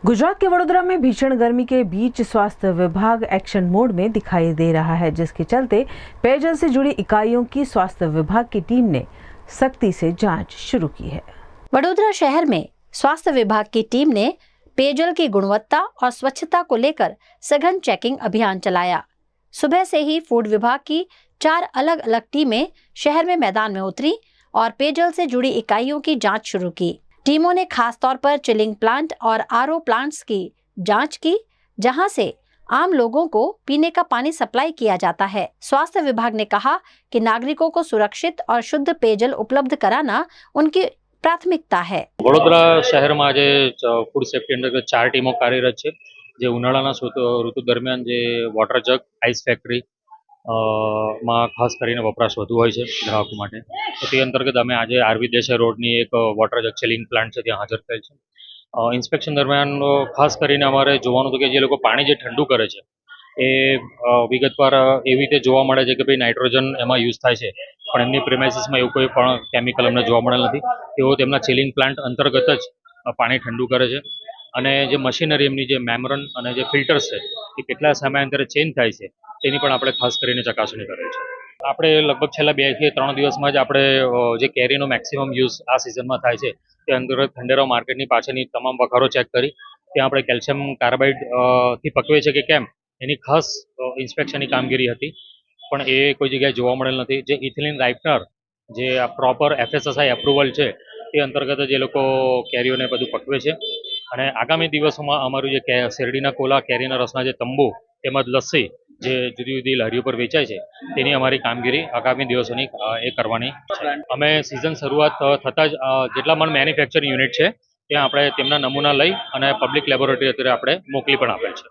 गुजरात के वडोदरा में भीषण गर्मी के बीच स्वास्थ्य विभाग एक्शन मोड में दिखाई दे रहा है, जिसके चलते पेयजल से जुड़ी इकाइयों की स्वास्थ्य विभाग की टीम ने सख्ती से जांच शुरू की है। वडोदरा शहर में स्वास्थ्य विभाग की टीम ने पेयजल की गुणवत्ता और स्वच्छता को लेकर सघन चेकिंग अभियान चलाया। सुबह से ही फूड विभाग की 4 अलग अलग टीमें शहर में मैदान में उतरी और पेयजल से जुड़ी इकाइयों की जांच शुरू की। टीमों ने खास तौर पर चिलिंग प्लांट और आरओ प्लांट्स की जांच की, जहां से आम लोगों को पीने का पानी सप्लाई किया जाता है। स्वास्थ्य विभाग ने कहा कि नागरिकों को सुरक्षित और शुद्ध पेयजल उपलब्ध कराना उनकी प्राथमिकता है। वडोदरा शहर में आज फूड सेफ्टी अंतर्गत 4 टीमों कार्यरत है, जे उनाळाना ऋतु दरमियान जे वॉटर जग आइस फैक्टरी में खास करीने वपराश वधु होय छे ग्राहको माटे। तो ते अंतर्गत अमे आज आरवी देसाई रोडनी एक वॉटर जग चिलिंग प्लांट छे त्यां हाजर थयेल छे। इंस्पेक्शन दरमियान खास करीने अमारे जोवानुं हतुं के जे लोको पाणी जे ठंडू करे छे ए विगतवार एवी रीते जोवा मळे छे के भाई नाइट्रोजन एमां यूज थाय छे, पण एमनी प्रेमाइसिसमां एवुं कोई पण केमिकल अमने जोवा मळेल नथी। तेओ तेमना चिलिंग प्लांट अंतर्गत ज पाणी ठंडू करे छे અને જે મશીનરી એમની જે મેમરન અને જે ફિલ્ટર્સ છે એ કેટલા સમયાંતરે ચેન્જ થાય છે તેની પણ આપણે ખાસ કરીને ચકાસણી કરીએ છીએ। આપણે લગભગ છેલ્લા 2 થી 3 દિવસમાં જ આપણે જે કેરીનો મેક્સિમમ યુઝ આ સિઝનમાં થાય છે તે અંતર્ગત ખંડેરાવ માર્કેટની પાછળની તમામ વખારો ચેક કરી ત્યાં આપણે કેલ્શિયમ કાર્બાઇડ થી પકવે છે કે કેમ એની ખાસ ઇન્સ્પેક્શનની કામગીરી હતી, પણ એ કોઈ જગ્યાએ જોવા મળેલ નથી। જે ઇથિલિન રાઇપનર જે આ પ્રોપર એફએસએસઆઈ એપ્રુવલ છે તે અંતર્ગત જ એ લોકો કેરીઓને બધું પકવે છે અને આગામી દિવસોમાં અમારું જે શેરડીના કોલા કેરીના રસના જે તંબુ તેમજ લસ્સી જે જુદી જુદી લારીઓ પર વેચાય છે તેની અમારી કામગીરી આગામી દિવસોની એ કરવાની છે। અમે સિઝન શરૂઆત થતાં જ જેટલા પણ મેન્યુફેક્ચરિંગ યુનિટ છે ત્યાં આપણે તેમના નમૂના લઈ અને પબ્લિક લેબોરેટરી અત્યારે આપણે મોકલી પણ આપેલ છે।